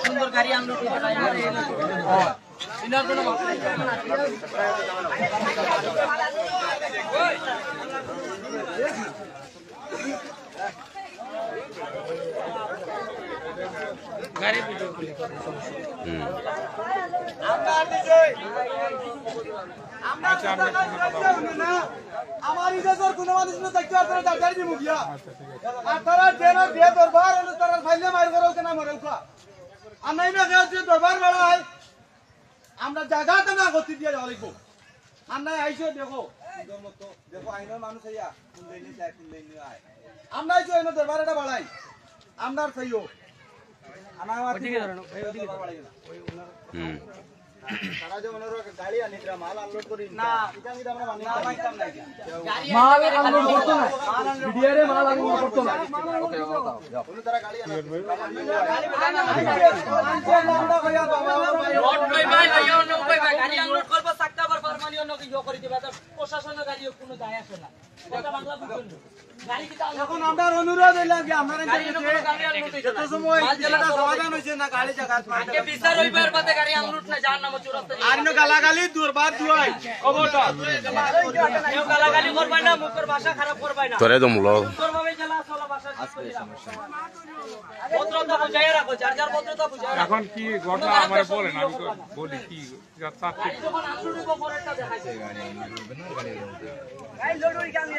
সুন্দর গাড়ি আনলো গাড়ি আমার ইজাজর কোন মানুষ না দেখতে আপনারা দাঁড়াই দিমু গিয়া আর তারা ট্রেনের দিয়ে দরবার হলো তারা ফাইলে মার করো কেনা মরে উঠা আমরা ইনা গেছে দরবার বেড়াই আমরা জায়গাটা না গতি দিয়ে যাওয়া লাগবো আমরা আইছো দেখো মতো দেখো আইনের মানুষ আইয়া কোন লাইনে যায় কোন লাইনে আয় আমরা আইছো এনে দরবারটা বাড়াই আমরা চাইও আমার ওদিকে ধরো ওদিকে বাড়াই না সারা যে ওনার গাড়ি আনিরা মাল আনলোড করি না এটা কি আমরা মানি না মাইতাম না মাল আনলোড করতে না ভিডিওরে মাল আনলোড করতে না ওকে যাও ওই তারা গাড়ি আনলোড গাড়ি আনলোড করব সাক্কাবার ফরমানি অন্য কি ইয়া করে দিবা প্রশাসনের গাড়িও কোনো যায় আসে না এটা বাংলা বুঝুন গাড়ি কি এখন আমরা অনুরোধ হইলাম যে আমরা যত সময় জেলাটা সমাধান হইছে না গাড়ি জায়গা আজকে বিচার হইবার বাদে গাড়ি আনলোড না যার নাম চূড়ান্ত আরনো গালাগালি দুরবার দুয়াই খবরটা কেউ গালাগালি করবাই না মুখের ভাষা খারাপ করবাই না তোরে দমলো সুন্দরভাবে জেলা চলা ভাষা ভদ্রতা বুঝাইয়া রাখো যার যার ভদ্রতা বুঝাইয়া রাখো এখন কি ঘটনা আমারে বলেন আমি তো বলি কি যখন আনলোড হইব পরেরটা দেখাইছে গাড়ি লোড হই গাড়ি